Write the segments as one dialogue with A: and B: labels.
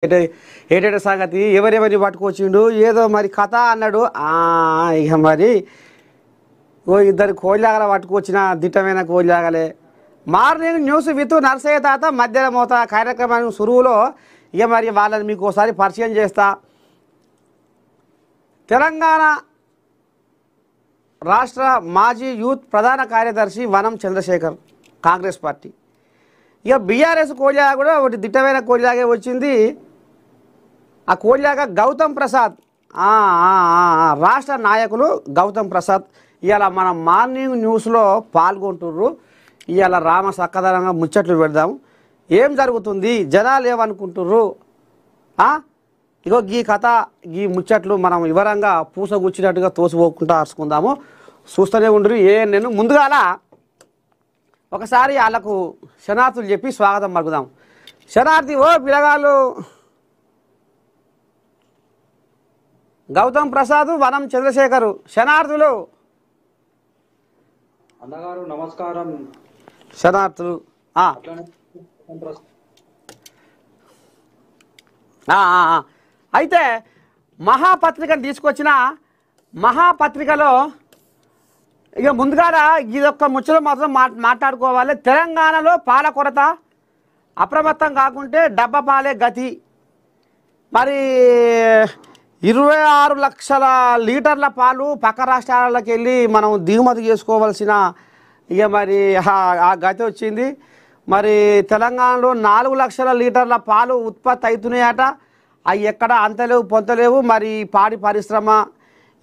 A: ఏటేట సంగతి ఎవరెవరిని పట్టుకొచ్చిండు ఏదో మరి కథ అన్నాడు. ఇక మరి ఓ ఇద్దరు కోళ్ళాగల పట్టుకొచ్చిన దిట్టమైన కోళ్ళాగలే. మార్నింగ్ న్యూస్ విత్ నర్సయ్య తాత మధ్యాహ్నం మోత కార్యక్రమాన్ని సురువులో ఇక మరి వాళ్ళని మీకు ఒకసారి పరిచయం చేస్తా. తెలంగాణ రాష్ట్ర మాజీ యూత్ ప్రధాన కార్యదర్శి వనం చంద్రశేఖర్, కాంగ్రెస్ పార్టీ. ఇక బీఆర్ఎస్ కోళ్ళాగ కూడా ఒకటి దిట్టమైన కోళ్ళాగే వచ్చింది. ఆ కోళ్ళాగ గౌతమ్ ప్రసాద్, రాష్ట్ర నాయకులు గౌతమ్ ప్రసాద్ ఇవాళ మన మార్నింగ్ న్యూస్లో పాల్గొంటుర్రు. ఇవాళ రామ సక్కదనంగా ముచ్చట్లు పెడదాం. ఏం జరుగుతుంది, జనాలు ఏమనుకుంటుర్రు, ఇగో ఈ కథ ఈ ముచ్చట్లు మనం వివరంగా పూసగుచ్చినట్టుగా తోసిపోకుండా అరుచుకుందాము. చూస్తూనే ఉండరు. నేను ముందుగాల ఒకసారి వాళ్ళకు శనార్థులు చెప్పి స్వాగతం పలుకుదాం. శనార్థి ఓ పిల్లగాళ్ళు గౌతమ్ ప్రసాద్, వనం చంద్రశేఖరు శనార్థులు.
B: అన్నగారు నమస్కారం.
A: శనార్థులు అయితే మహాపత్రికను తీసుకొచ్చిన మహాపత్రికలో ఇక ముందుగాల ఇదొక్క ముచ్చట మాత్రం మాట్లాడుకోవాలి. తెలంగాణలో పాల కొరత, అప్రమత్తం కాకుంటే డబ్బా పాలే గతి. మరి 26 లక్షల లీటర్ల పాలు పక్క రాష్ట్రాలకు వెళ్ళి మనం దిగుమతి చేసుకోవాల్సిన ఇక మరి ఆ గతి వచ్చింది. మరి తెలంగాణలో 4 లక్షల లీటర్ల పాలు ఉత్పత్తి అవుతున్నాయట. అవి ఎక్కడ అంతలేవు పొంతలేవు. మరి పాడి పరిశ్రమ,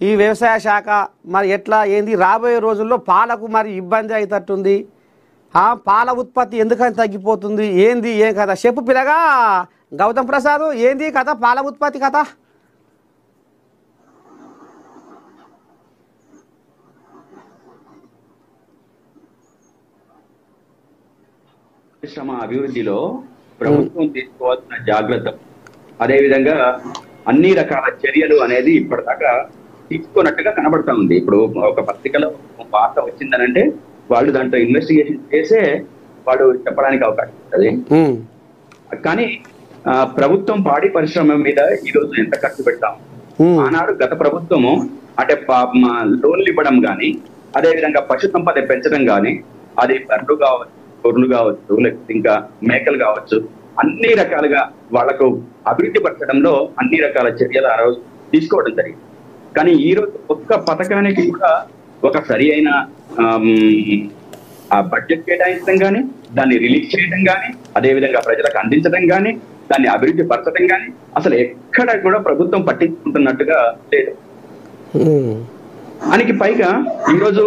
A: ఈ వ్యవసాయ శాఖ మరి ఎట్లా ఏంది రాబోయే రోజుల్లో పాలకు మరి ఇబ్బంది అవుతట్టుంది. పాల ఉత్పత్తి ఎందుకని తగ్గిపోతుంది, ఏంది ఏం కథ చెప్పు పిల్లగా గౌతమ్ ప్రసాద్, ఏంది కథ పాల ఉత్పత్తి కథ?
B: పరిశ్రమ అభివృద్ధిలో ప్రభుత్వం తీసుకోవాల్సిన జాగ్రత్త, అదేవిధంగా అన్ని రకాల చర్యలు అనేది ఇప్పటిదాకా తీసుకున్నట్టుగా కనబడతా ఉంది. ఇప్పుడు ఒక పత్రికలో వార్త వచ్చిందనంటే వాళ్ళు దాంట్లో ఇన్వెస్టిగేషన్ చేసే వాడు చెప్పడానికి అవకాశం ఉంటుంది. కానీ ప్రభుత్వం పాడి పరిశ్రమ మీద ఈ రోజు ఎంత ఖర్చు పెడతాం. ఆనాడు గత ప్రభుత్వము అంటే లోన్లు ఇవ్వడం కానీ, అదేవిధంగా పశు సంపద పెంచడం కానీ, అది బర్రెలు కావచ్చు, గొర్రెలు కావచ్చు, లేకపోతే ఇంకా మేకలు కావచ్చు, అన్ని రకాలుగా వాళ్లకు అభివృద్ధి పరచడంలో అన్ని రకాల చర్యలు ఆ రోజు తీసుకోవడం జరిగింది. కానీ ఈ రోజు ఒక్క పథకానికి కూడా ఒక సరి అయిన బడ్జెట్ కేటాయించడం కానీ, దాన్ని రిలీజ్ చేయడం కానీ, అదేవిధంగా ప్రజలకు అందించడం కానీ, దాన్ని అభివృద్ధి పరచడం కానీ అసలు ఎక్కడ కూడా ప్రభుత్వం పట్టించుకుంటున్నట్టుగా లేదు. దానికి పైగా ఈరోజు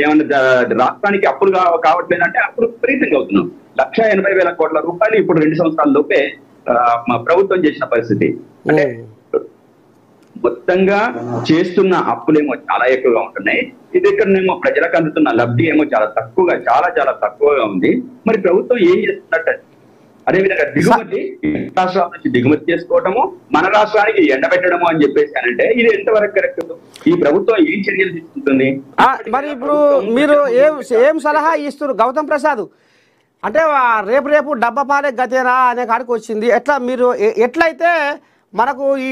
B: ఏమన్నా రాష్ట్రానికి అప్పులు కావట్లేదంటే అప్పులు విపరీతంగా అవుతున్నాం. 1,80,000 కోట్ల రూపాయలు ఇప్పుడు 2 సంవత్సరాల లోపే ప్రభుత్వం చేసిన పరిస్థితి. అంటే మొత్తంగా చేస్తున్న అప్పులేమో చాలా ఎక్కువగా ఉంటున్నాయి. ఇది ఇక్కడనేమో ప్రజలకు అందుతున్న లబ్ధి ఏమో చాలా తక్కువగా, చాలా చాలా తక్కువగా ఉంది. మరి ప్రభుత్వం ఏం చేస్తున్నట్టు? అదేవిధంగా దిగుమతి రాష్ట్రాల నుంచి దిగుమతి చేసుకోవటము, మన రాష్ట్రానికి ఎండబెట్టడము అని చెప్పేసి అనంటే ఇది ఎంతవరకు కరెక్ట్? ఈ ప్రభుత్వం ఏం చర్యలు తీసుకుంటుంది?
A: మరి ఇప్పుడు మీరు ఏం సలహా ఇస్తారు గౌతమ్ ప్రసాద్? అంటే రేపు డబ్బా పాలే గతేనా అనే కాడికి వచ్చింది. ఎట్లా మీరు ఎట్లయితే మనకు ఈ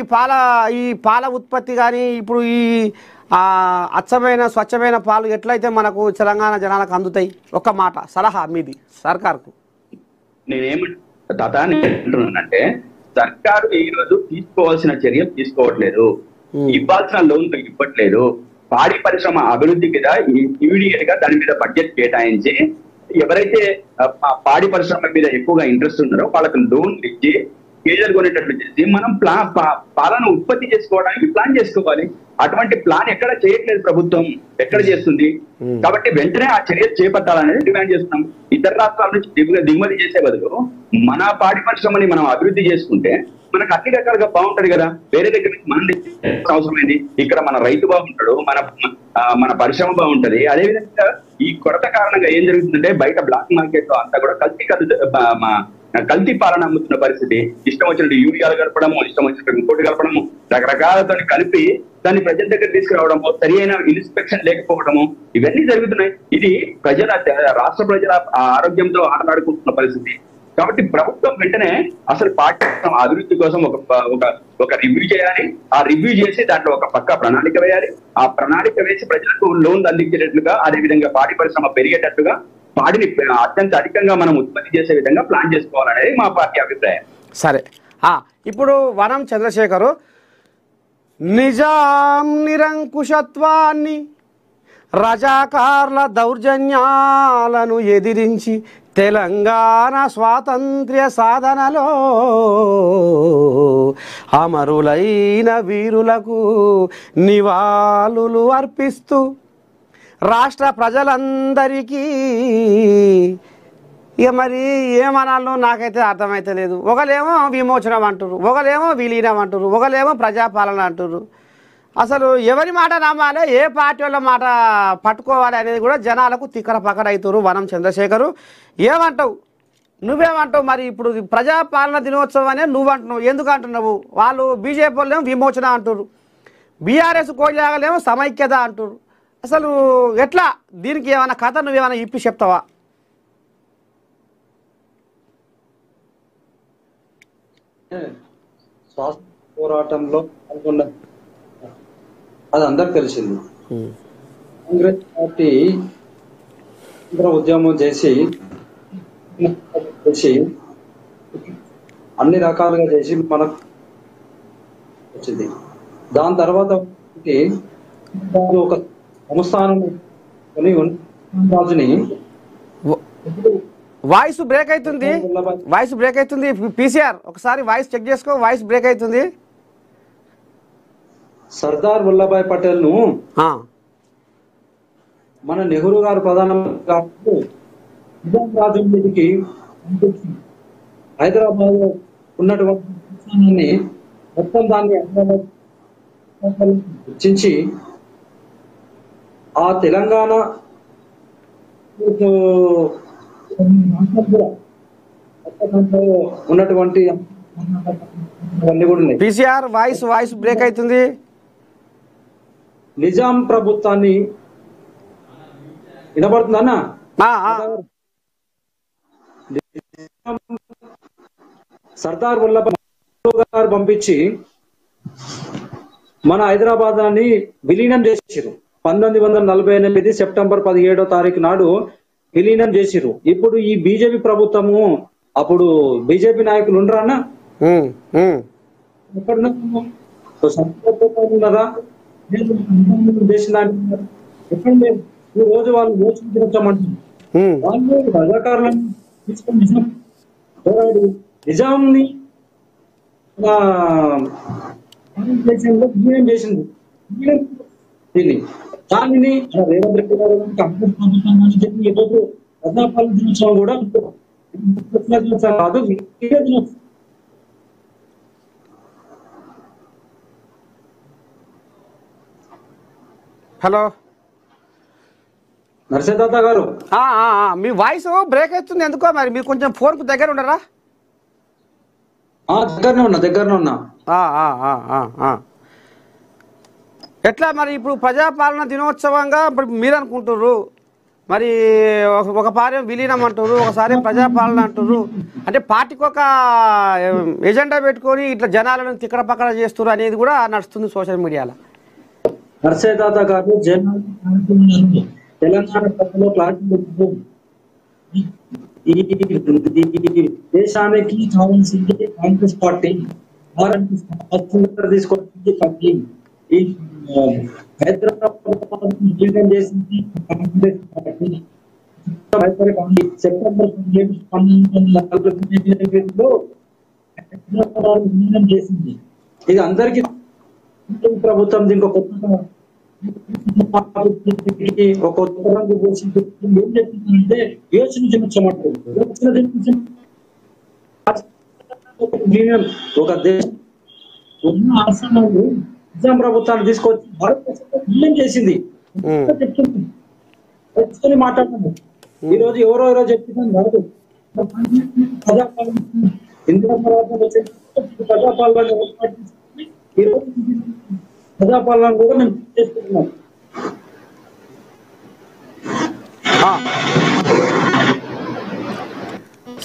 A: పాల ఉత్పత్తి కానీ ఇప్పుడు ఈ అచ్చమైన స్వచ్ఛమైన పాలు ఎట్లయితే మనకు తెలంగాణ జనాలకు అందుతాయి? ఒక్క మాట సలహా మీది సర్కార్కు.
B: నేనేమంటున్నానంటే సర్కారు ఈ రోజు తీసుకోవాల్సిన చర్యలు తీసుకోవట్లేదు, ఇవ్వాల్సిన లోన్లు ఇవ్వట్లేదు. పాడి పరిశ్రమ అభివృద్ధి మీద ఇమీడియట్ గా దాని మీద బడ్జెట్ కేటాయించి ఎవరైతే పాడి పరిశ్రమ మీద ఎక్కువగా ఇంట్రెస్ట్ ఉన్నారో వాళ్ళకి లోన్లు ఇచ్చి కేజీలు కొనేటట్లు చేసి మనం పాలను ఉత్పత్తి చేసుకోవడానికి ప్లాన్ చేసుకోవాలి. అటువంటి ప్లాన్ ఎక్కడ చేయట్లేదు ప్రభుత్వం, ఎక్కడ చేస్తుంది? కాబట్టి వెంటనే ఆ చర్యలు చేపట్టాలనేది డిమాండ్ చేస్తున్నాం. ఇతర రాష్ట్రాల నుంచి దిగుమతి చేసే బదులు మన పాడి పరిశ్రమని మనం అభివృద్ధి చేసుకుంటే మనకు అన్ని రకాలుగా బాగుంటది కదా. వేరే దగ్గర నుంచి మనం అవసరమైంది, ఇక్కడ మన రైతు బాగుంటాడు, మన పరిశ్రమ బాగుంటది. అదేవిధంగా ఈ కొరత కారణంగా ఏం జరుగుతుందంటే బయట బ్లాక్ మార్కెట్ లో అంతా కూడా కల్తీ పాలన అమ్ముతున్న పరిస్థితి. ఇష్టం వచ్చినట్టు యూరియాలు కలపడము, ఇష్టం వచ్చినట్టు ఇంకోటి కలపడము, రకరకాలతో కలిపి దాన్ని ప్రజల దగ్గర తీసుకురావడము, సరి అయిన ఇన్స్పెక్షన్ లేకపోవడము, ఇవన్నీ జరుగుతున్నాయి. ఇది రాష్ట్ర ప్రజల ఆరోగ్యంతో ఆటలాడుకుంటున్న పరిస్థితి. కాబట్టి ప్రభుత్వం వెంటనే అసలు పార్టీ అభివృద్ధి కోసం ఒక రివ్యూ చేయాలి. ఆ రివ్యూ చేసి దాంట్లో ఒక పక్క ప్రణాళిక వేయాలి. ఆ ప్రణాళిక వేసి ప్రజలకు లోన్లు అందించేటట్లుగా, అదేవిధంగా పాడి పరిశ్రమ పెరిగేటట్టుగా, పాడిని అత్యంత అధికంగా మనం ఉత్పత్తి చేసే విధంగా ప్లాన్ చేసుకోవాలనేది మా పార్టీ అభిప్రాయం.
A: సరే, ఇప్పుడు వనం చంద్రశేఖరు, నిజాం నిరంకుశత్వాన్ని, రజాకార్ల దౌర్జన్యాలను ఎదిరించి తెలంగాణ స్వాతంత్ర్య సాధనలో అమరులైన వీరులకు నివాళులు అర్పిస్తూ రాష్ట్ర ప్రజలందరికీ ఇక మరి ఏమనాలో నాకైతే అర్థమైతే లేదు. ఒకలేమో విమోచనం అంటారు, ఒకలేమో విలీనం అంటారు, ఒకలేమో ప్రజాపాలన అంటారు. అసలు ఎవరి మాట నమ్మాలి, ఏ పార్టీ వాళ్ళ మాట పట్టుకోవాలి అనేది కూడా జనాలకు తిక్కర పక్కన అవుతారు. వనం చంద్రశేఖరు, ఏమంటావు? నువ్వేమంటావు? మరి ఇప్పుడు ప్రజాపాలన దినోత్సవం అనే నువ్వు అంటున్నావు, ఎందుకు అంటున్నావు? వాళ్ళు బీజేపీ వాళ్ళేమో విమోచన అంటారు, బీఆర్ఎస్ కోజాగలేమో సమైక్యత అంటారు. అసలు ఎట్లా? దీనికి ఏమైనా కథ నువ్వేమైనా ఇప్పి చెప్తావా?
C: స్వాతంత్ర పోరాటంలో పాల్గొన్న అది అందరికి తెలిసింది. కాంగ్రెస్ పార్టీ ఉద్యమం చేసి అన్ని రకాలుగా చేసి మనకు వచ్చింది. దాని తర్వాత ఒక సంస్థానం రాజుని
A: వాయిస్ బ్రేక్ అవుతుంది. పీసీఆర్ ఒకసారి వాయిస్ చెక్ చేసుకో, వాయిస్ బ్రేక్ అవుతుంది.
C: సర్దార్ వల్లభాయ్ పటేల్ ను మన నెహ్రూ గారు ప్రధానమంత్రి రాజు మీదకి హైదరాబాద్ లో ఉన్నటువంటి మొత్తం దాన్ని చర్చించి ఆ తెలంగాణ ఉన్నటువంటి
A: పీసీఆర్ వాయిస్ బ్రేక్ అవుతుంది.
C: నిజాం ప్రభుత్వాన్ని వినపడుతుందన్నా? సర్దార్ వల్లభాయ్ గారు పంపించి మన హైదరాబాద్ అని విలీనం చేసిరు. 1948 సెప్టెంబర్ 17వ తారీఖు నాడు విలీనం చేసిరు. ఇప్పుడు ఈ బీజేపీ ప్రభుత్వము, అప్పుడు బీజేపీ నాయకులు ఉండరా అన్న? ఎక్కడున్నారా? చేసిన ఎక్కడ ఈ రోజు వాళ్ళు యోచించమంటారు. వాళ్ళు రజాకారులను తీసుకొని పోరాడి నిజాంని చేసింది. దీన్ని దానిని రేవంత్ రెడ్డి గారు చెప్పి ఈరోజు ప్రజాపాలన దినోత్సవం కూడా కాదు.
A: హలో
C: నరసింహ గారు,
A: మీ వాయిస్ బ్రేక్ అవుతుంది ఎందుకో. మరి మీరు కొంచెం ఫోన్ కు దగ్గర ఉండరా?
C: దగ్గరనే ఉన్నా.
A: ఎట్లా మరి ఇప్పుడు ప్రజాపాలన దినోత్సవంగా మీరు అనుకుంటుర్రు, మరి ఒక పార్టీ విలీనం అంటారు, ఒకసారి ప్రజాపాలన అంటారు. అంటే పార్టీకి ఒక ఎజెండా పెట్టుకొని ఇట్లా జనాలను తిక్కడ పక్కడ చేస్తారు అనేది కూడా నడుస్తుంది సోషల్ మీడియాలో.
C: నర్సేదాత గారు తెలంగాణ ప్రజల్లో క్లారిటీ, ఈ దేశానికి కావాల్సింది కాంగ్రెస్ పార్టీ, తీసుకొచ్చింది పార్టీ. ఈ హైదరాబాద్ చేసింది కాంగ్రెస్ పార్టీ. సెప్టెంబర్ 1947లో హైదరాబాద్ చేసింది. ఇది అందరికీ ప్రభుత్వం దీనికి ఒక రంగు ఏం చెప్తుందంటే యోచన ఒక దేశం ఉన్న ఆశ్రమాలు నిజాం ప్రభుత్వాన్ని తీసుకొచ్చి భారతదేశం చేసింది చెప్తుంది. మాట్లాడుతుంది ఈ రోజు ఎవరో చెప్తున్నాను కాదు. ప్రజాపాలన ఇందిరా ప్రజాపాలన ఈ రోజు ప్రజాపాలన కూడా మేము చేసుకుంటున్నాం.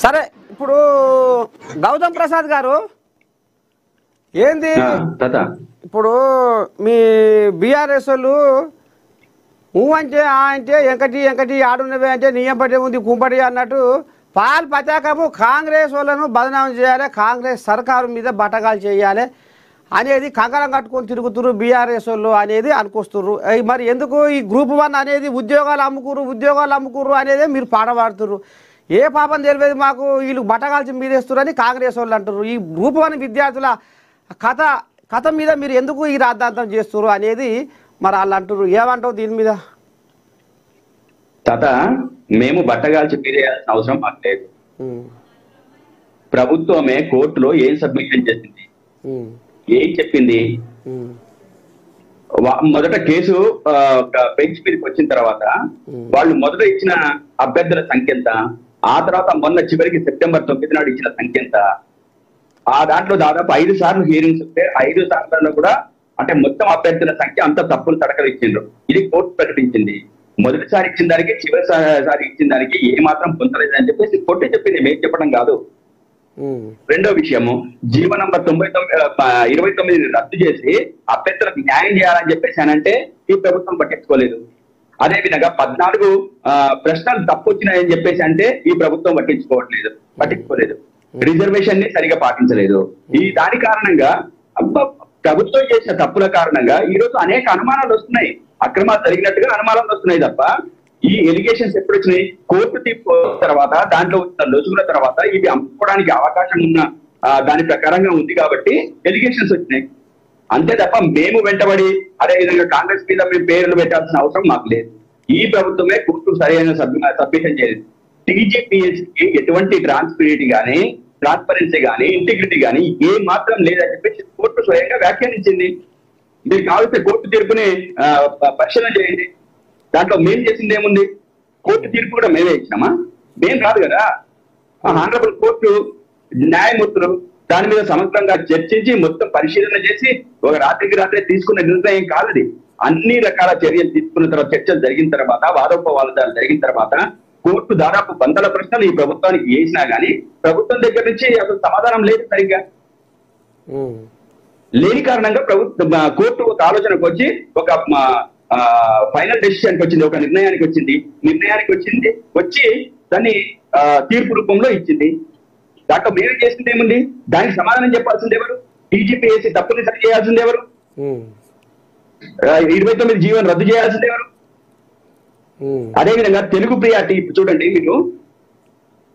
A: సరే, ఇప్పుడు గౌతమ్ ప్రసాద్ గారు ఏంది ఇప్పుడు మీ బీఆర్ఎస్ వాళ్ళు అంటే అంటే ఎంకటి ఆడున్నవే అంటే నీయంపటి ఉంది కుంపటి అన్నట్టు పాల్ పతాకము కాంగ్రెస్ వాళ్ళను బదనామం చేయాలి, కాంగ్రెస్ సర్కారు మీద బట్టగాలు చేయాలి అనేది కంకణం కట్టుకొని తిరుగుతున్నారు బీఆర్ఎస్ వాళ్ళు అనేది అనుకొస్తున్నారు. మరి ఎందుకు ఈ గ్రూప్ 1 అనేది ఉద్యోగాలు అమ్ముకుర్రు అనేది మీరు పాడబడుతున్నారు. ఏ పాపం తెలియదు మాకు, వీళ్ళు బట్టగాల్చి మీదేస్తున్నారు అని కాంగ్రెస్ వాళ్ళు అంటారు. ఈ గ్రూప్ 1 విద్యార్థుల కథ మీద మీరు ఎందుకు ఈ రాద్ధాంతం చేస్తున్నారు అనేది మరి వాళ్ళు అంటారు. ఏమంటావు దీని మీద?
B: తాత, మేము బట్టగాల్చి మీరేయాల్సిన అవసరం మాకు లేదు. ప్రభుత్వమే కోర్టులో ఏం సబ్మిషన్ చేసింది, ఏం చెప్పింది? మొదట కేసు బెంచ్ మీదకి వచ్చిన తర్వాత వాళ్ళు మొదట ఇచ్చిన అభ్యర్థుల సంఖ్య ఎంత, ఆ తర్వాత మొన్న చివరికి సెప్టెంబర్ 9 నాడు ఇచ్చిన సంఖ్య ఎంత, ఆ దాంట్లో దాదాపు 5 సార్లు హియరింగ్స్ ఉంటే 5 సార్లలో కూడా అంటే మొత్తం అభ్యర్థుల సంఖ్య అంత తప్పులు తడకలు ఇచ్చిండ్రు. ఇది కోర్టు ప్రకటించింది. మొదటిసారి ఇచ్చిన దానికి చివరిసారి ఇచ్చిన దానికి ఏమాత్రం పొందలేదని చెప్పేసి కోర్టు చెప్పింది, మేము చెప్పడం కాదు. రెండో విషయము, జీవో నంబర్ 29 రద్దు చేసి అభ్యర్థులకు న్యాయం చేయాలని చెప్పేసి అనంటే ఈ ప్రభుత్వం పట్టించుకోలేదు. అదే విధంగా 14 ప్రశ్నలు తప్పు వచ్చినాయని చెప్పేసి అంటే ఈ ప్రభుత్వం పట్టించుకోలేదు. రిజర్వేషన్ ని సరిగా పాటించలేదు. ఈ దాని కారణంగా ప్రభుత్వం చేసిన తప్పుల కారణంగా ఈ రోజు అనేక అనుమానాలు వస్తున్నాయి. అక్రమాలు జరిగినట్టుగా అనుమానాలు వస్తున్నాయి తప్ప ఈ ఎలిగేషన్స్ ఎప్పుడు వచ్చినాయి? కోర్టు తీర్పు తర్వాత దాంట్లో లొసుగుల తర్వాత ఇవి అమ్ముకోవడానికి అవకాశం ఉన్న దాని ప్రకారంగా ఉంది కాబట్టి ఎలిగేషన్స్ వచ్చినాయి అంతే తప్ప మేము వెంటబడి అదే విధంగా కాంగ్రెస్ మీద మేము పేర్లు పెట్టాల్సిన అవసరం మాకు లేదు. ఈ ప్రభుత్వమే కోర్టు సరైన సబ్మిషన్ చేయలేదు. టీజీపీఎస్సీకి ఎటువంటి ట్రాన్స్పరెన్సీ కానీ ఇంటిగ్రిటీ కానీ ఏ మాత్రం లేదని చెప్పేసి కోర్టు స్వయంగా వ్యాఖ్యానించింది. మీరు కావాల్సిన కోర్టు తీర్పుని పరిశీలన చేయండి. దాంట్లో మేము చేసింది ఏముంది? కోర్టు తీర్పు కూడా మేమే ఇచ్చినామా? మేం కాదు కదా. ఆనరబుల్ కోర్టు న్యాయమూర్తులు దాని మీద సమగ్రంగా చర్చించి మొత్తం పరిశీలన చేసి ఒక రాత్రికి రాత్రి తీసుకున్న నిర్ణయం కాదది. అన్ని రకాల చర్యలు తీసుకున్న తర్వాత, చర్చలు జరిగిన తర్వాత, వాదోపవాదాలు జరిగిన తర్వాత కోర్టు దాదాపు 100 ప్రశ్నలు ఈ ప్రభుత్వానికి వేసినా గానీ ప్రభుత్వం దగ్గర నుంచి అసలు సమాధానం లేదు సరిగ్గా. లేని కారణంగా కోర్టు ఒక ఆలోచనకు వచ్చి ఒక ఫైనల్ డెసిషన్కి వచ్చింది, ఒక నిర్ణయానికి వచ్చి దాన్ని తీర్పు రూపంలో ఇచ్చింది. దాంట్లో మేము చేసింది ఏముంది? దానికి సమాధానం చెప్పాల్సింది ఎవరు? టీజీపీఎస్సీ తప్పుని సరి చేయాల్సింది ఎవరు? 29 జీవోను రద్దు చేయాల్సింది ఎవరు? అదేవిధంగా తెలుగు ప్రియారిటీ చూడండి, మీకు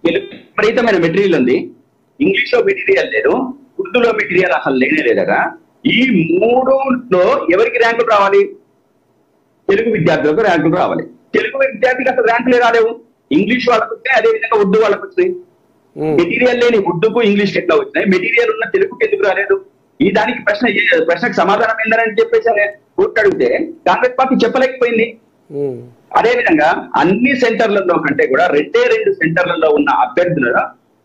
B: విపరీతమైన మెటీరియల్ ఉంది. ఇంగ్లీష్ లో మెటీరియల్ లేదు, ఉర్దూలో మెటీరియల్ అసలు లేనే లేదగా. ఈ 3లో ఎవరికి ర్యాంకులు రావాలి? తెలుగు విద్యార్థులకు ర్యాంకులు రావాలి. తెలుగు విద్యార్థికి అసలు ర్యాంకులే రాలేవు. ఇంగ్లీష్ వాళ్ళకు వచ్చినాయి, అదేవిధంగా ఉర్దూ వాళ్ళకు వచ్చినాయి. మెటీరియల్ లేని ఉర్దూకు ఇంగ్లీష్కి ఎట్లా వచ్చినాయి? మెటీరియల్ ఉన్న తెలుగుకి ఎందుకు రాలేదు? ఈ దానికి ప్రశ్నకు సమాధానం ఏందని చెప్పేసి కోర్టు అడిగితే కాంగ్రెస్ పార్టీ చెప్పలేకపోయింది. అదేవిధంగా అన్ని సెంటర్లలో కంటే కూడా 2 సెంటర్లలో ఉన్న అభ్యర్థులు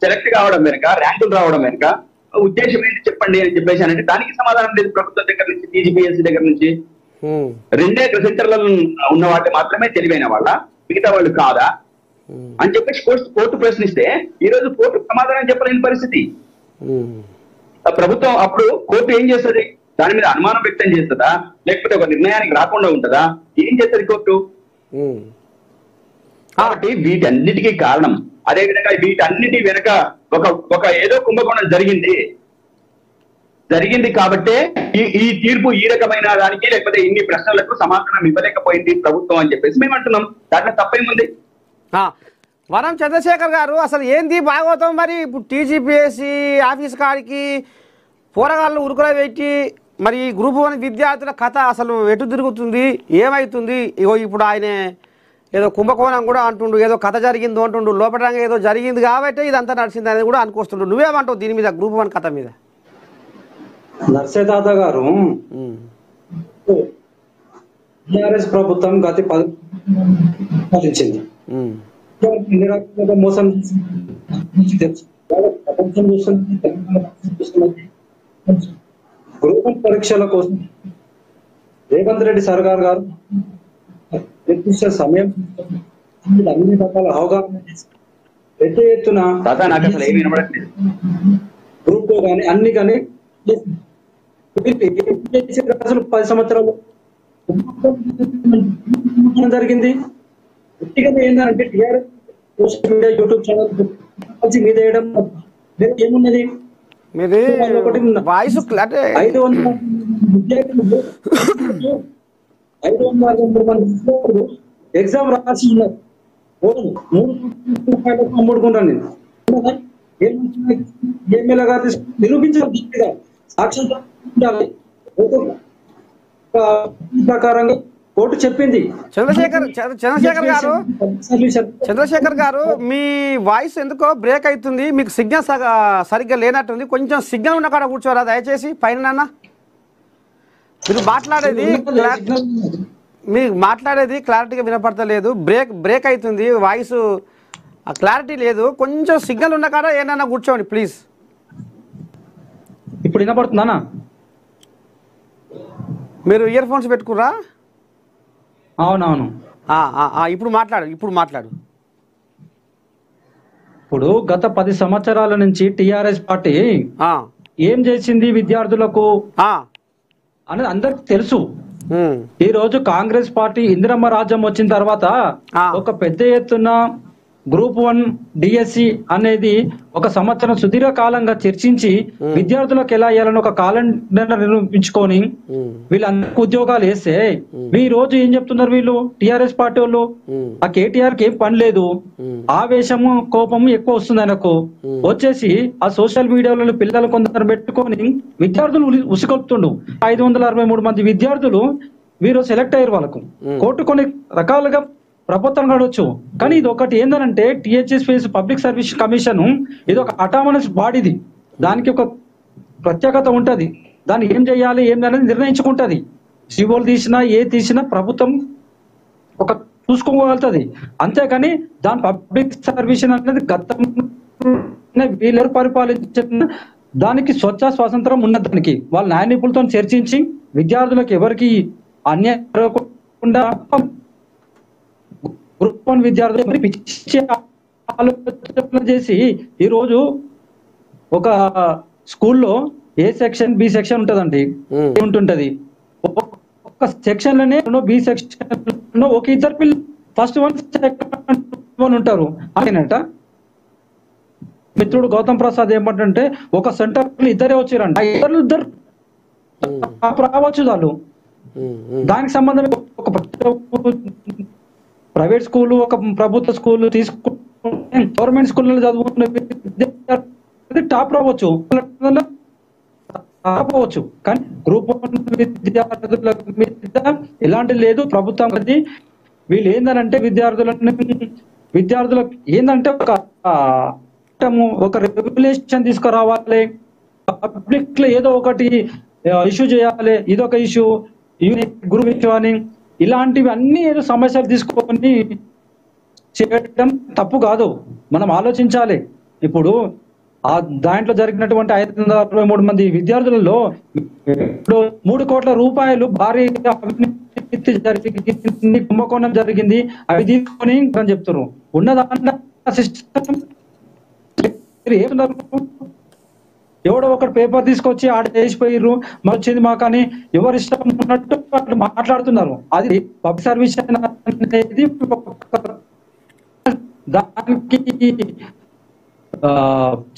B: సెలెక్ట్ కావడం వెనుక, ర్యాంకులు రావడం వెనుక ఉద్దేశం ఏంటి చెప్పండి అని చెప్పేసి అంటే దానికి సమాధానం లేదు ప్రభుత్వం దగ్గర నుంచి, టీజీపీఎస్సీ దగ్గర నుంచి. 2 సెంటర్లలో ఉన్న వాళ్ళు మాత్రమే తెలివైన వాళ్ళ, మిగతా వాళ్ళు కాదా అని చెప్పేసి కోర్టు ప్రశ్నిస్తే ఈ రోజు కోర్టు సమాధానం చెప్పలేని పరిస్థితి. ప్రభుత్వం అప్పుడు కోర్టు ఏం చేస్తుంది? దాని మీద అనుమానం వ్యక్తం చేస్తుందా, లేకపోతే ఒక నిర్ణయానికి రాకుండా ఉంటుందా? ఏం చేస్తుంది కోర్టు? కాబట్టి వీటన్నిటికీ కారణం, అదేవిధంగా వీటన్నిటి వెనక ఒక ఏదో కుంభకోణం జరిగింది కాబట్టే ఈ తీర్పు ఈ రకమైన దానికి, లేకపోతే ఇన్ని ప్రశ్నలకు సమాధానం ఇవ్వలేకపోయింది ప్రభుత్వం అని చెప్పేసి మేము అంటున్నాం. దాంట్లో తప్పేముంది?
A: వనం చంద్రశేఖర్ గారు, అసలు ఏంది భాగవతం? మరి ఇప్పుడు టీజీపీఎస్సీ ఆఫీస్ కాడికి పోరగాళ్ళు ఉరుకుల పెట్టి మరి గ్రూప్ 1 విద్యార్థుల కథ అసలు ఎటు తిరుగుతుంది, ఏమవుతుంది? ఇగో ఇప్పుడు ఆయన ఏదో కుంభకోణం కూడా అంటుండు, ఏదో కథ జరిగిందో అంటుండు, లోపలంగా ఏదో జరిగింది కాబట్టి ఇదంతా నడిచింది అనేది కూడా అనుకొస్తుండు. నువ్వేమంటావు దీని మీద, గ్రూప్ 1 కథ మీద?
C: నర్సే తాత గారు, టీఆర్ఎస్ ప్రభుత్వం గత 10 మోసం గ్రూప్ 1 పరీక్షల కోసం రేవంత్ రెడ్డి సర్కార్ గారు నిర్దిష్ట సమయం అన్ని రకాల అవగాహన పెద్ద ఎత్తున
B: తాత నాకు అసలు ఏమి వినపడట్లేదు.
C: గ్రూప్ కానీ అన్ని కానీ అసలు 10 సంవత్సరాలు జరిగింది. వ్యక్తిగత ఏంటంటే TRS social media YouTube channel కలిసి మీద వేయడం ఏమున్నది?
A: మీది వాయిస్ అంటే
C: 500 విద్యార్థులు 563 మంది విద్యార్థులు ఎగ్జామ్ రాసి ఉన్నారు. 3 రూపాయలకు అమ్ముడుకున్నాను నేను. ఎమ్మెల్యే గారు నిరూపించాలి, సాక్ష్యం ఉండాలి. ప్రకారంగా కోర్టు చెప్పింది.
A: చంద్రశేఖర్ గారు మీ వాయిస్ ఎందుకో బ్రేక్ అవుతుంది, మీకు సిగ్నల్ సరిగ్గా లేనట్టుంది. కొంచెం సిగ్నల్ ఉన్న కాడ కూర్చోరా దయచేసి. పైన మీరు మాట్లాడేది క్లారిటీగా వినపడతలేదు, బ్రేక్ అవుతుంది వాయిస్, క్లారిటీ లేదు. కొంచెం సిగ్నల్ ఉన్న కాడ ఏమన్నా కూర్చోండి ప్లీజ్.
C: ఇప్పుడు వినపడుతుందా?
A: మీరు ఇయర్ ఫోన్స్ పెట్టుకురా?
C: అవునవును.
A: ఇప్పుడు మాట్లాడు.
C: ఇప్పుడు గత 10 సంవత్సరాల నుంచి టిఆర్ఎస్ పార్టీ ఏం చేసింది విద్యార్థులకు అనేది అందరికి తెలుసు. ఈ రోజు కాంగ్రెస్ పార్టీ ఇందిరమ్మ రాజ్యం వచ్చిన తర్వాత ఒక పెద్ద ఎత్తున గ్రూప్ 1 డిఎస్సి అనేది ఒక సంవత్సరం సుదీర్ఘ కాలంగా చర్చించి విద్యార్థులకు ఎలా వేయాలని ఒక క్యాలెండర్ నిర్మించుకొని వీళ్ళందరికీ ఉద్యోగాలు వేస్తే ఈ రోజు ఏం చెప్తున్నారు వీళ్ళు టిఆర్ఎస్ పార్టీ వాళ్ళు? ఆ కేటీఆర్ కి ఏం పని లేదు, ఆవేశము కోపము ఎక్కువ వస్తుంది ఆయనకు. వచ్చేసి ఆ సోషల్ మీడియాలో పిల్లలు కొందరు పెట్టుకొని విద్యార్థులు ఉసిగొలుపుతుండు. 563 మంది విద్యార్థులు వీరు సెలెక్ట్ అయ్యారు. వాళ్ళకు కోర్టు కొన్ని రకాలుగా ప్రభుత్వం కావచ్చు, కానీ ఇది ఒకటి ఏంటంటే టిహెచ్ఎస్ పబ్లిక్ సర్వీస్ కమిషన్ ఇది ఒక అటానమస్ బాడీది. దానికి ఒక ప్రత్యేకత ఉంటది. దాన్ని ఏం చేయాలి ఏం అనేది నిర్ణయించుకుంటది. సివోలు తీసినా ప్రభుత్వం ఒక చూసుకోగలుగుతుంది. అంతేకాని దాని పబ్లిక్ సర్వీస్ అనేది గతంలో వీళ్ళెవరు పరిపాలించిన దానికి స్వాతంత్రం ఉన్నది. దానికి వాళ్ళ న్యాయ నిపుణులతో చర్చించి విద్యార్థులకు ఎవరికి అన్యాయం జరగకుండా గ్రూప్ 1 విద్యార్థులు ఆలోచన చేసి ఈ రోజు ఒక స్కూల్లో ఏ సెక్షన్ బి సెక్షన్ ఉంటదండి, ఉంటుంటది. ఒక సెక్షన్ లోనే బి సెక్షన్ ఒక ఇద్దరు పిల్లలు ఫస్ట్ 1 సెకండ్ 1 ఉంటారు. అదేనట మిత్రుడు గౌతమ్ ప్రసాద్ ఏమంటే ఒక సెంటర్ ఇద్దరే వచ్చారంట. ఇద్దరు రావచ్చు వాళ్ళు. దానికి సంబంధం ఒక ప్రైవేట్ స్కూల్ ఒక ప్రభుత్వ స్కూల్ తీసుకుంటే గవర్నమెంట్ స్కూల్లో చదువుకునే విద్యార్థి టాప్ రావచ్చు, కానీ గ్రూప్ 1 విద్యార్థుల మీద ఎలాంటి లేదు ప్రభుత్వం. అది వీళ్ళు ఏంటంటే విద్యార్థులకు ఏంటంటే ఒక రెగ్యులేషన్ తీసుకురావాలి, పబ్లిక్ లో ఏదో ఒకటి ఇష్యూ చేయాలి, ఇదొక ఇష్యూ గ్రూప్ ఇష్యూ అని ఇలాంటివి అన్ని ఏదో సమస్యలు తీసుకొని చేయడం తప్పు కాదు. మనం ఆలోచించాలి. ఇప్పుడు ఆ దాంట్లో జరిగినటువంటి 563 మంది విద్యార్థులలో 3 కోట్ల రూపాయలు భారీ అవినీతి జరిగింది, కుంభకోణం జరిగింది. అవి తీసుకొని చెప్తారు ఉన్నదాంట్లో సిస్టమ్ ఎవడో ఒకటి పేపర్ తీసుకొచ్చి ఆడ చేసిపోయిర్రు వచ్చింది మాకు అని ఎవరు ఇష్టం ఉన్నట్టు అట్లా మాట్లాడుతున్నారు. అది పబ్లిక్ సర్వీస్ అనేది దానికి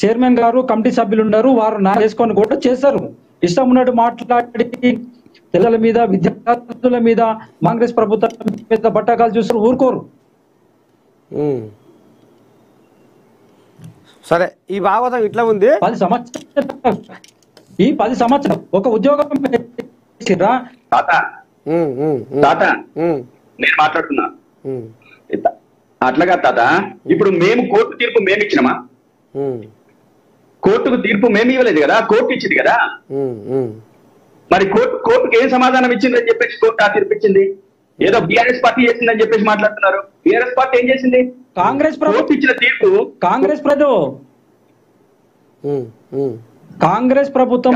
C: చైర్మన్ గారు కమిటీ సభ్యులు ఉన్నారు, వారు నా చేసుకొని కూడా చేశారు. ఇష్టం ఉన్నట్టు మాట్లాడి పిల్లల మీద విద్యార్థుల మీద కాంగ్రెస్ ప్రభుత్వం మీద బట్టకాలు చూస్తారు, ఊరుకోరు.
A: సరే, ఈ భాగవతం ఇట్లా ఉంది.
C: 10 సంవత్సరం ఒక ఉద్యోగం
B: తాత నేను మాట్లాడుతున్నా అట్లాగా తాత. ఇప్పుడు మేము కోర్టు తీర్పు మేము ఇచ్చినామా? కోర్టుకు తీర్పు మేము ఇవ్వలేదు కదా, కోర్టు ఇచ్చింది కదా. మరి కోర్టుకు ఏం సమాధానం ఇచ్చిందని చెప్పేసి కోర్టు ఆ తీర్పు ఇచ్చింది. ఏదో బీఆర్ఎస్ పార్టీ చేసిందని చెప్పేసి మాట్లాడుతున్నారు. బీఆర్ఎస్ పార్టీ ఏం చేసింది?
C: కాంగ్రెస్ ప్రభుత్వం
B: ఇచ్చిన తీర్పు
C: కాంగ్రెస్ ప్రభుత్వం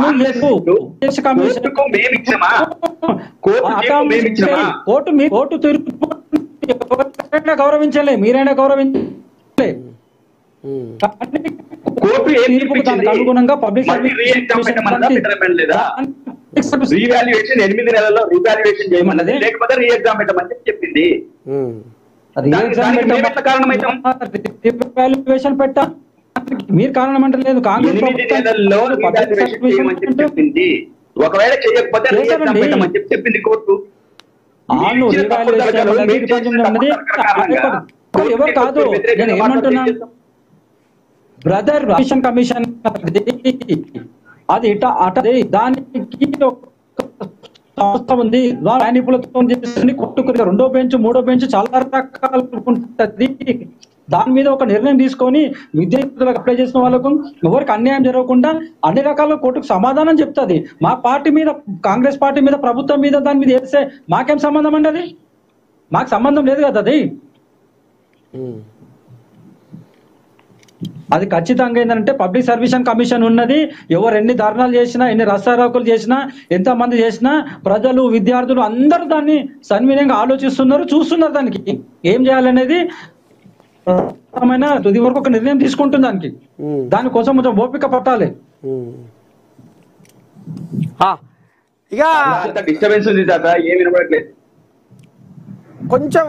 C: కోర్టు తీర్పు గౌరవించలే, మీరైనా గౌరవించలే. కానీ
B: కోర్టు ఏం
C: తీర్పుకు దానికి అనుగుణంగా పబ్లిక్
B: మళ్ళీ రీ-ఎగ్జామ్ పెట్టమన్నదా పెట్టమని లేదా? రీవాల్యుయేషన్ 8 నెలల్లో రీవాల్యుయేషన్ చేయమన్నది, లేకపోతే రీ-ఎగ్జామ్ పెట్టమని చెప్పింది.
C: రీవాల్యుయేషన్ పెట్టా మీరు కారణం అంటే లేదు.
B: 8 నెలల్లో రీవాల్యుయేషన్ చేయమని చెప్పింది. ఒకవేళ చేయకపోతే రీ-ఎగ్జామ్ పెట్టమని చెప్పింది కోర్టు.
C: ఎవరు కాదు, నేను ఏమంటున్నా బ్రదర్, కమిషన్ అది దానికి సంస్థ ఉంది, నిపుణులతో కొట్టుకుని 2వ బెంచ్ 3వ బెంచ్ చాలా రకాలు ఉంటది. దాని మీద ఒక నిర్ణయం తీసుకొని విద్యార్థులకు అప్లై చేసిన వాళ్ళకు ఎవరికి అన్యాయం జరగకుండా అన్ని రకాల కోర్టుకు సమాధానం చెప్తుంది. మా పార్టీ మీద, కాంగ్రెస్ పార్టీ మీద, ప్రభుత్వం మీద దాని మీద వేస్తే మాకేం సంబంధం అండి? అది మాకు సంబంధం లేదు కదా. అది ఖచ్చితంగా ఏంటంటే పబ్లిక్ సర్వీస్ కమిషన్ ఉన్నది. ఎవరు ఎన్ని ధర్నాలు చేసినా, ఎన్ని రస్తారోకోలు చేసినా, ఎంత మంది చేసినా ప్రజలు, విద్యార్థులు అందరూ దాన్ని సన్వినయంగా ఆలోచిస్తున్నారు, చూస్తున్నారు. దానికి ఏం చేయాలనేది తుది వరకు ఒక నిర్ణయం తీసుకుంటుంది. దానికి దానికోసం కొంచెం ఓపిక పట్టాలి.
A: ఇక
B: డిస్టర్బెన్స్ ఉంది తాత, ఏమి వినపడట్లేదు.
A: కొంచెం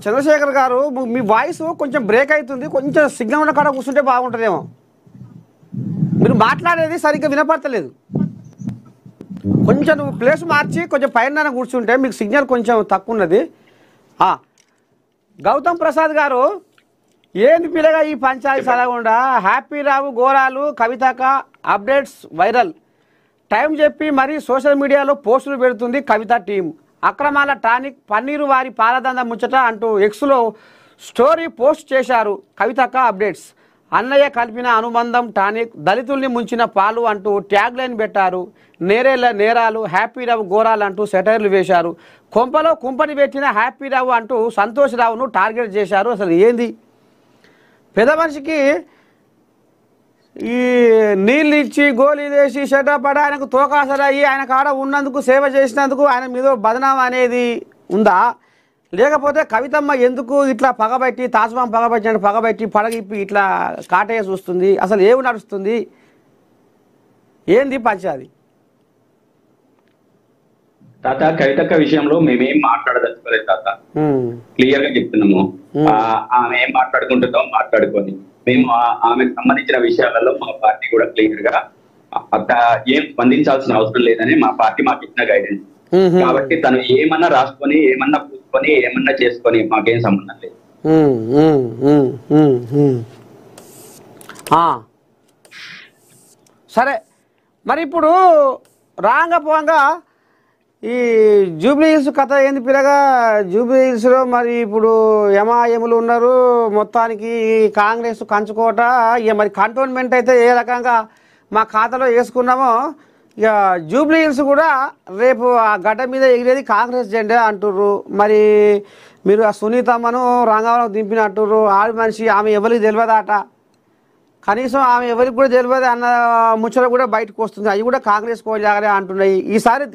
A: చంద్రశేఖర్ గారు మీ వాయిస్ కొంచెం బ్రేక్ అవుతుంది, కొంచెం సిగ్నల్ ఉన్న కాడ కూర్చుంటే బాగుంటుందేమో. మీరు మాట్లాడేది సరిగ్గా వినపడతలేదు. కొంచెం నువ్వు ప్లేస్ మార్చి కొంచెం పైన కూర్చుంటే మీకు సిగ్నల్ కొంచెం తక్కువ ఉన్నది. గౌతమ్ ప్రసాద్ గారు, ఏంది పిల్లగా ఈ పంచాయతీ సలగుండా హ్యాపీ రావు ఘోరాలు కవితక అప్డేట్స్ వైరల్ టైం చెప్పి మరీ సోషల్ మీడియాలో పోస్టులు పెడుతుంది కవిత టీం. అక్రమాల టానిక్ పన్నీరు వారి పాలదంద ముచ్చట అంటూ ఎక్స్లో స్టోరీ పోస్ట్ చేశారు కవితక్క అప్డేట్స్. అన్నయ్య కలిపిన అనుబంధం టానిక్, దళితుల్ని ముంచిన పాలు అంటూ ట్యాగ్ లైన్ పెట్టారు. నేరేళ్ల నేరాలు, హ్యాపీ రావు ఘోరాలు అంటూ సెటైర్లు వేశారు. కొంపలో కుంపని పెట్టిన హ్యాపీ రావు అంటూ సంతోష్ రావును టార్గెట్ చేశారు. అసలు ఏంది పెద్ద మనిషికి ఈ నీళ్ళు ఇచ్చి గోళీలు వేసి షటపడ ఆయనకు తోకాసరయ్యి ఆయన కాడ ఉన్నందుకు సేవ చేసినందుకు ఆయన మీద బదనాం అనేది ఉందా? లేకపోతే కవితమ్మ ఎందుకు ఇట్లా పగబెట్టి తాజ్మాం పగబెట్టినట్టు పగబెట్టి పడగిప్పి ఇట్లా కాటయ్య చూస్తుంది? అసలు ఏమి నడుస్తుంది? ఏంది పంచాది?
B: తాత, కవితక్క విషయంలో మేమేం మాట్లాడదలుచుకోలేదు తాత, క్లియర్ గా చెప్తున్నాము. ఆమె ఏం మాట్లాడుకుంటుందో మాట్లాడుకొని, మేము ఆమెకు సంబంధించిన విషయాలలో మా పార్టీ కూడా క్లియర్ గా ఏం స్పందించాల్సిన అవసరం లేదని మా పార్టీ మాకు ఇచ్చిన గైడెన్స్. కాబట్టి తను ఏమన్నా రాసుకొని, ఏమన్నా పూసుకొని, ఏమన్నా చేసుకొని మాకేం సంబంధం లేదు.
A: సరే, మరి ఇప్పుడు రాంగపోంగా ఈ జూబ్లీ హిల్స్ కథ ఏంది పిల్లగా? జూబ్లీ హిల్స్లో మరి ఇప్పుడు ఎంఐఎంలు ఉన్నారు, మొత్తానికి కాంగ్రెస్ కంచుకోట. ఇక మరి కంటోన్మెంట్ అయితే ఏ రకంగా మా ఖాతాలో వేసుకున్నామో, ఇక జూబ్లీ హిల్స్ కూడా రేపు ఆ గడ్డ మీద ఎగిరేది కాంగ్రెస్ జెండా అంటుర్రు. మరి మీరు ఆ సునీతమ్మను రంగంలో దింపినట్టుర్రు. ఆడి మనిషి, ఆమె ఎవరికి తెలియదాట, కనీసం ఆమె ఎవరికి కూడా తెలియదు అన్న ముచ్చట కూడా బయటకు వస్తుంది. అవి కూడా కాంగ్రెస్ కోలాగానే అంటున్నాయి. ఈసారి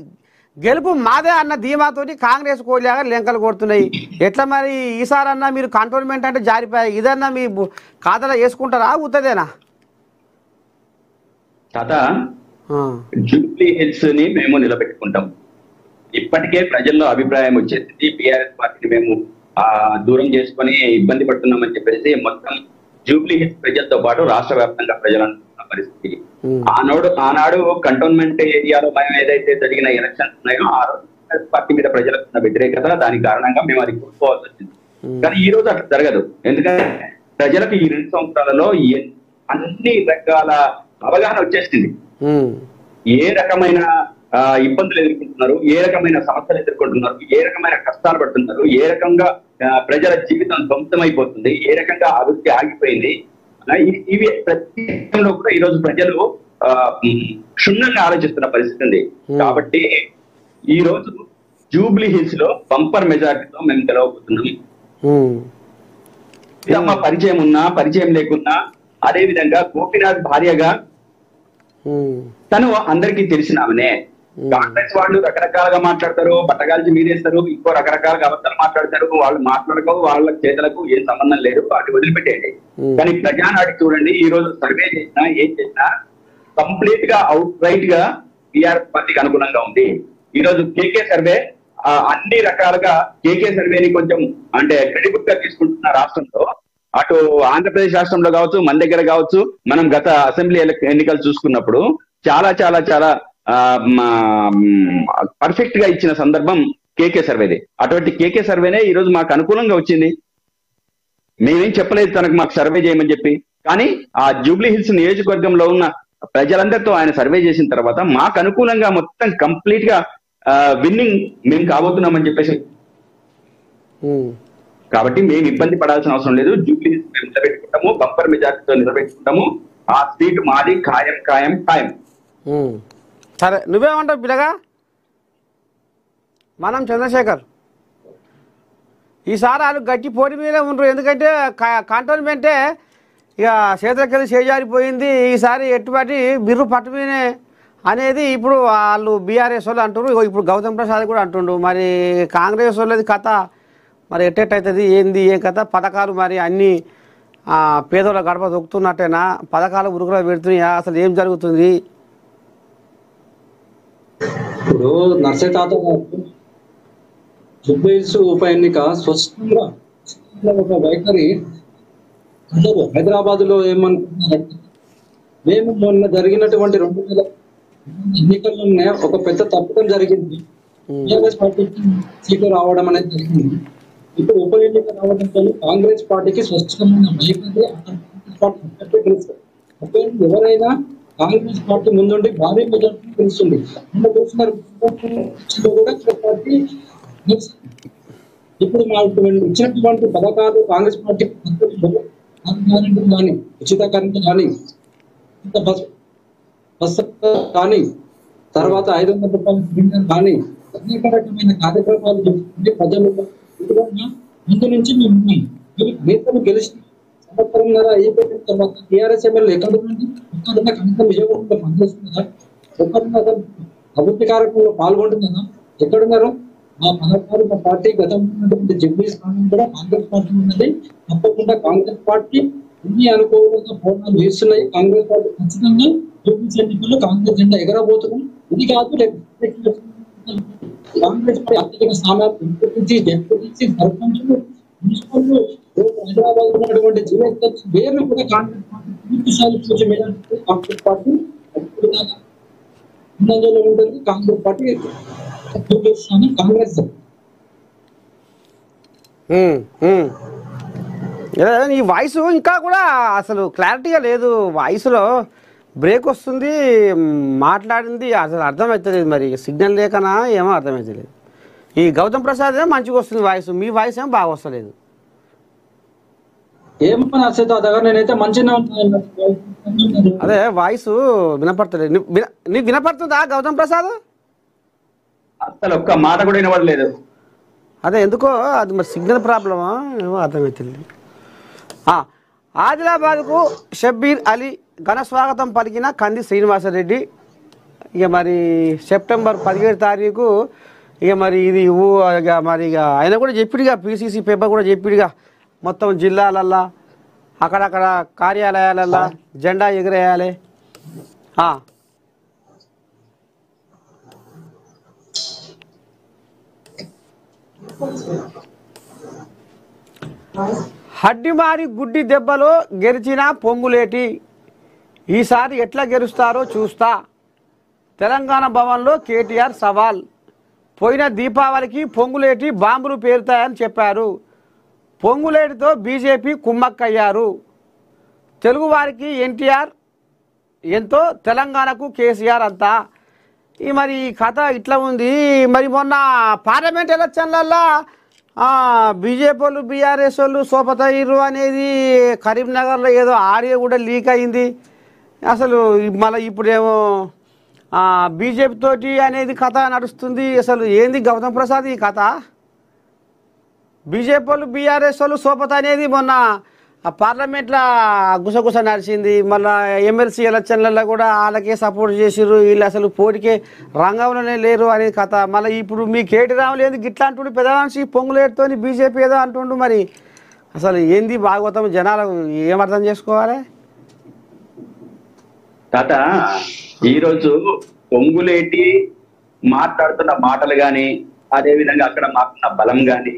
A: గెలుపు మాదే అన్న ధీమాతోటి కాంగ్రెస్ కోలాగా లెంకలు కొడుతున్నాయి. ఎట్లా మరి ఈసారి అన్నా మీరు కంటోన్మెంట్ అంటే జారిపోయాయి, ఇదన్నా మీ ఖాతాలో వేసుకుంటారా? ఉత్తదేనా
B: తాత? జూబ్లీ హిల్స్ ని మేము నిలబెట్టుకుంటాం. ఇప్పటికే ప్రజల్లో అభిప్రాయం వచ్చేసింది, బీఆర్ఎస్ పార్టీని మేము దూరం చేసుకొని ఇబ్బంది పడుతున్నామని చెప్పేసి మొత్తం జూబ్లీ హిల్స్ ప్రజలతో పాటు రాష్ట్ర వ్యాప్తంగా ప్రజలు అనుకున్న పరిస్థితి. ఆనాడు కంటోన్మెంట్ ఏరియాలో మేము ఏదైతే జరిగిన ఎలక్షన్స్ ఉన్నాయో ఆ రోజు పార్టీ మీద ప్రజలకు ఉన్న వ్యతిరేకత, దాని కారణంగా మేము అది కోల్పోవాల్సి వచ్చింది. కానీ ఈ రోజు అట్లా జరగదు. ఎందుకంటే ప్రజలకు ఈ 2 సంవత్సరాలలో అన్ని రకాల అవగాహన వచ్చేసింది. ఏ రకమైన ఇబ్బందులు ఎదుర్కొంటున్నారు, ఏ రకమైన సమస్యలు ఎదుర్కొంటున్నారు, ఏ రకమైన కష్టాలు పడుతున్నారు, ఏ రకంగా ప్రజల జీవితం ధ్వంసమైపోతుంది, ఏ రకంగా అభివృద్ధి ఆగిపోయింది, ఇవి ప్రతి విషయంలో కూడా ఈ రోజు ప్రజలు క్షుణ్ణంగా ఆలోచిస్తున్న పరిస్థితి ఉంది. కాబట్టి ఈ రోజు జూబ్లీ హిల్స్ లో బంపర్ మెజారిటీతో మేము గెలవబోతున్నాం. మా పరిచయం ఉన్నా పరిచయం లేకున్నా, అదే విధంగా గోపీనాథ్ భార్యగా తను అందరికీ తెలిసిన ఆమెనే. కాంగ్రెస్ వాళ్ళు రకరకాలుగా మాట్లాడతారు, బట్టగాల్చి మీరేస్తారు, ఇంకో రకరకాలుగా అబద్ధాలు మాట్లాడతారు. వాళ్ళు మాట్లాడక వాళ్ళ చేతలకు ఏం సంబంధం లేదు, వాటిని వదిలిపెట్టేయండి. కానీ ప్రజానాడి చూడండి, ఈ రోజు సర్వే చేసినా ఏం చేసినా కంప్లీట్ గా అవుట్ రైట్ గా టీఆర్ఎస్ పార్టీకి అనుగుణంగా ఉంది. ఈ రోజు కేకే సర్వే అన్ని రకాలుగా కేకే సర్వేని కొంచెం అంటే క్రెడిబుల్ గా తీసుకుంటున్న రాష్ట్రంలో, అటు ఆంధ్రప్రదేశ్ రాష్ట్రంలో కావచ్చు, మన దగ్గర కావచ్చు, మనం గత అసెంబ్లీ ఎన్నికలు చూసుకున్నప్పుడు చాలా చాలా చాలా పర్ఫెక్ట్ గా ఇచ్చిన సందర్భం కేకే సర్వేది. అటువంటి కేకే సర్వేనే ఈ రోజు మాకు అనుకూలంగా వచ్చింది. మేమేం చెప్పలేదు తనకు మాకు సర్వే చేయమని చెప్పి. కానీ ఆ జూబ్లీ హిల్స్ నియోజకవర్గంలో ఉన్న ప్రజలందరితో ఆయన సర్వే చేసిన తర్వాత మాకు అనుకూలంగా మొత్తం కంప్లీట్ గా విన్నింగ్ మేము కాబోతున్నామని చెప్పేసి. కాబట్టి మేము ఇబ్బంది పడాల్సిన అవసరం లేదు. జూబ్లీ హిల్స్ మేము నిలబెట్టుకుంటాము, బంపర్ మెజార్టీతో నిలబెట్టుకుంటాము. ఆ సీట్ మాది ఖాయం ఖాయం ఖాయం.
A: సరే, నువ్వేమంటావు పిల్లగా? మనం చంద్రశేఖర్ ఈసారి వాళ్ళు గట్టి పోటీ మీదే ఉండరు. ఎందుకంటే కంటోన్మెంటే ఇక చేతులకెళ్ళి చేజారిపోయింది. ఈసారి ఎట్టుబడి బిర్రు పట్టు మీనే అనేది ఇప్పుడు వాళ్ళు బీఆర్ఎస్ వాళ్ళు అంటారు. ఇప్పుడు గౌతమ్ ప్రసాద్ కూడా అంటుండు. మరి కాంగ్రెస్ వాళ్ళది కథ మరి ఎట్టెట్టవుతుంది, ఏంది ఏం కథ? పథకాలు మరి అన్నీ పేదోళ్ళ గడప దొక్కుతున్నట్టేనా? పథకాలు ఉరుకులో పెడుతున్నాయా? అసలు ఏం జరుగుతుంది?
C: ఇప్పుడు నర్సే తాత జూబ్లీ హిల్స్ ఉప ఎన్నిక స్పష్టంగా ఒక వైఖరి అందరూ హైదరాబాద్ లో ఏమనుకుంటున్నారంటే, మేము మొన్న జరిగినటువంటి 2000 ఎన్నికల్లోనే ఒక పెద్ద తప్పకం జరిగింది. టీఆర్ఎస్ పార్టీకి సీట్లు రావడం అనేది జరిగింది. ఇప్పుడు ఉప ఎన్నిక రావడంతో కాంగ్రెస్ పార్టీకి స్పష్టమైన వైఖరి తెలుస్తుంది. ఎవరైనా కాంగ్రెస్ పార్టీ ముందుండి భారీ మెజార్టీ తెలుస్తుంది. ఇప్పుడు మాకు ఇచ్చినటువంటి పథకాలు కాంగ్రెస్ పార్టీ కానీ, ఉచిత కరెంట్ కానీ, బస్ కానీ, తర్వాత 500 రూపాయల సిలిండర్ కానీ, అనేక రకమైన కార్యక్రమాలు చేస్తుంది. ప్రజలు ముందు నుంచి మేము గెలిచి సంవత్సరంన్నర అయిపోయిన తర్వాత టీఆర్ఎస్ ఎమ్మెల్యే ఎక్కడుంది? ఒక్కరున్న కనీసం విజయవాడలో పనిచేస్తుందా? ఒక్కరున్న అభివృద్ధి కార్యక్రమంలో పాల్గొంటుందా? ఎక్కడున్నారు? మా పథకాలు మా పార్టీ గతంలో ఉన్నటువంటి జూబ్లీ స్థానం కూడా కాంగ్రెస్ పార్టీ ఉన్నది. తప్పకుండా కాంగ్రెస్ పార్టీ అన్ని అనుకూలంగా పోరాటాలు చేస్తున్నాయి. కాంగ్రెస్ పార్టీ ఖచ్చితంగా జూబ్లీ ఎన్నికల్లో కాంగ్రెస్ జెండా ఎగరబోతున్నాం. ఇది కాదు కాంగ్రెస్ పార్టీ అత్యధిక స్థానాలు ఎంపీటీసీ, సర్పంచులు, మున్సిపల్ హైదరాబాద్ ఉన్నటువంటి జిల్లా పేర్లు కూడా కాంగ్రెస్ పార్టీ పూర్తిసార్లు చూసే మేరకు కాంగ్రెస్ పార్టీ ముందంజలో ఉంటుంది. కాంగ్రెస్ పార్టీ కాంగ్రెస్
A: ఈ వాయిస్ ఇంకా కూడా అసలు క్లారిటీగా లేదు. వాయిస్లో బ్రేక్ వస్తుంది, మాట్లాడింది అసలు అర్థమవుతుంది. మరి సిగ్నల్ లేకనా ఏమో అర్థమవుతుంది. ఈ గౌతమ్ ప్రసాద్ మంచిగా వస్తుంది వాయిస్, మీ వాయిస్ ఏమో బాగా వస్తలేదు.
C: ఏమో నేనైతే మంచిగా
A: అదే వాయిస్ వినపడతలేదు. నీకు వినపడుతుందా గౌతమ్ ప్రసాద్?
B: అసలు ఒక్క మాట కూడా వినపడలేదు.
A: అదే ఎందుకో అది మరి సిగ్నల్ ప్రాబ్లమా ఏమో అర్థమవుతుంది. ఆదిలాబాద్కు షబ్బీర్ అలీ ఘన స్వాగతం పలికిన కంది శ్రీనివాసరెడ్డి. ఇక మరి సెప్టెంబర్ 17 తారీఖు ఇక మరి ఇది ఇక మరి ఇక ఆయన కూడా చెప్పిడుగా, పీసీసీ పేపర్ కూడా చెప్పిడుగా, మొత్తం జిల్లాలల్లా అక్కడక్కడ కార్యాలయాలల్లా జెండా ఎగిరేయాలి. హడ్డిమారి గుడ్డి దెబ్బలో గెలిచిన పొంగులేటి, ఈసారి ఎట్లా గెలుస్తారో చూస్తా. తెలంగాణ భవన్లో కేటీఆర్ సవాల్. పోయిన దీపావళికి పొంగులేటి బాంబులు పేరుతాయని చెప్పారు. పొంగులేటితో బీజేపీ కుమ్మక్కయ్యారు. తెలుగువారికి ఎన్టీఆర్ ఎంతో, తెలంగాణకు కేసీఆర్ అంతా. ఈ మరి కథ ఇట్లా ఉంది. మరి మొన్న పార్లమెంట్ ఎలక్షన్లల్లో బీజేపీ వాళ్ళు బీఆర్ఎస్ వాళ్ళు సోపతయ్యారు అనేది కరీంనగర్లో ఏదో ఆడియో కూడా లీక్ అయింది. అసలు మళ్ళీ ఇప్పుడేమో బీజేపీ తోటి అనేది కథ నడుస్తుంది. అసలు ఏంది గౌతమ్ ప్రసాద్ ఈ కథ? బీజేపీ వాళ్ళు బీఆర్ఎస్ వాళ్ళు సోపత అనేది మొన్న ఆ పార్లమెంట్లో గుసగుస నడిచింది. మళ్ళీ ఎమ్మెల్సీ ఎలక్షన్లలో కూడా వాళ్ళకే సపోర్ట్ చేసిర్రు. వీళ్ళు అసలు పోటీకే రంగంలోనే లేరు అనే కథ. మళ్ళీ ఇప్పుడు మీ కేటీ రాములు ఏంది గిట్లా అంటుండు, పెద్ద మనిషి పొంగులేటుతో బీజేపీ ఏదో అంటుండు. మరి అసలు ఏంది భాగవతం, జనాలు ఏమర్థం చేసుకోవాలి?
B: తాత ఈరోజు పొంగులేటి మాట్లాడుతున్న మాటలు గాని, అదే విధంగా అక్కడ మాకున్న బలం గాని,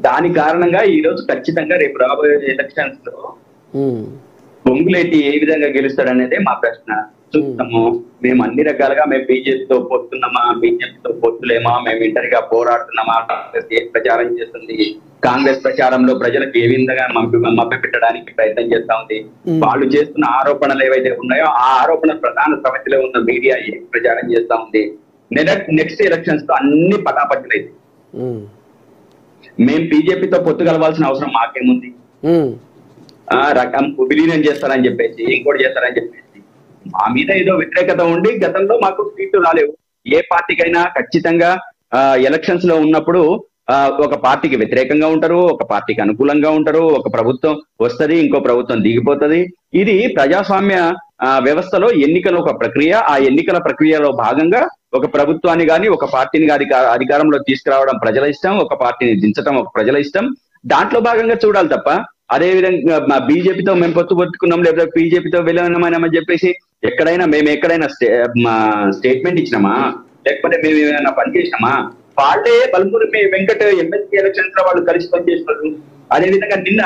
B: దాని కారణంగా ఈ రోజు ఖచ్చితంగా రేపు రాబోయే ఎలక్షన్స్ లో పొంగులేటి ఏ విధంగా గెలుస్తాడనేదే మా ప్రశ్న. చూస్తాము మేము అన్ని రకాలుగా మేము బీజేపీతో పొత్తున్నామా, బీజేపీతో పొత్తులేమా, మేము ఇంటరిగా పోరాడుతున్నామా, కాంగ్రెస్ ఏ ప్రచారం చేస్తుంది, కాంగ్రెస్ ప్రచారంలో ప్రజలకు ఏ విధంగా మభ్య పెట్టడానికి ప్రయత్నం చేస్తా ఉంది, వాళ్ళు చేస్తున్న ఆరోపణలు ఏవైతే ఉన్నాయో ఆ ఆరోపణల ప్రధాన సమితిలో ఉన్న మీడియా ఏ ప్రచారం చేస్తా ఉంది. నెక్స్ట్ ఎలక్షన్స్ తో అన్ని పటాపట్టులైతే మేము బీజేపీతో పొత్తు కలవాల్సిన అవసరం మాకేముంది? రకం విలీనం చేస్తారని చెప్పేసి, ఇంకోటి చేస్తారని చెప్పేసి మా మీద ఏదో వ్యతిరేకత ఉండి గతంలో మాకు సీట్లు రాలేవు. ఏ పార్టీకైనా ఖచ్చితంగా ఎలక్షన్స్ లో ఉన్నప్పుడు ఒక పార్టీకి వ్యతిరేకంగా ఉంటారు, ఒక పార్టీకి అనుకూలంగా ఉంటారు, ఒక ప్రభుత్వం వస్తది, ఇంకో ప్రభుత్వం దిగిపోతుంది. ఇది ప్రజాస్వామ్య వ్యవస్థలో ఎన్నికల ఒక ప్రక్రియ. ఆ ఎన్నికల ప్రక్రియలో భాగంగా ఒక ప్రభుత్వాన్ని కానీ ఒక పార్టీని అధికారంలో తీసుకురావడం ప్రజల ఇష్టం, ఒక పార్టీని దించడం ఒక ప్రజల ఇష్టం. దాంట్లో భాగంగా చూడాలి తప్ప అదే విధంగా బీజేపీతో మేము పొత్తు పట్టుకున్నాం లేకపోతే బీజేపీతో విలీనమైనామని చెప్పేసి మేము ఎక్కడైనా స్టేట్మెంట్ ఇచ్చినామా, లేకపోతే మేము ఏమైనా పనిచేసినామా? వాళ్ళే బల్మూరి వెంకట ఎమ్మెల్సీ ఎలక్షన్స్ లో వాళ్ళు కలిసి పనిచేస్తున్నారు. అదేవిధంగా నిన్న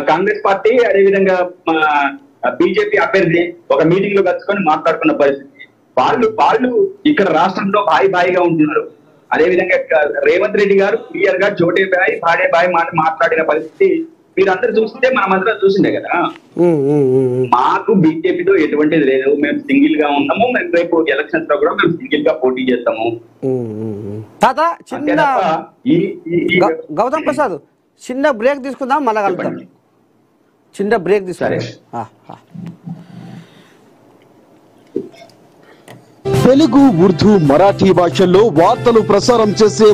B: కాంగ్రెస్ పార్టీ అదేవిధంగా బీజేపీ అభ్యర్థి ఒక మీటింగ్ లో కలుసుకొని మాట్లాడుకున్న పరిస్థితి. వాళ్ళు ఇక్కడ రాష్ట్రంలో బాయిగా ఉంటున్నారు. అదేవిధంగా రేవంత్ రెడ్డి గారు క్లియర్ గా చోటే బాయ్ భాడే బాయ్ మాట్లాడిన పరిస్థితి మీరందరూ చూస్తుంటే మనం అందరం చూసిండే కదా. మాకు బీజేపీతో ఎటువంటిది లేదు, మేము సింగిల్ గా ఉన్నాము. మేము రేపు ఎలక్షన్స్ లో కూడా మేము సింగిల్ గా పోటీ చేస్తాము.
A: తాత చిన్న గౌతమ్ ప్రసాద్ చిన్న బ్రేక్ తీసుకుందాం, మళ్ళా కలుద్దాం. చిన్న బ్రేక్ తీసుకుందాం.
D: తెలుగు, ఉర్దూ, మరాఠీ భాషల్లో వార్తలు ప్రసారం చేసే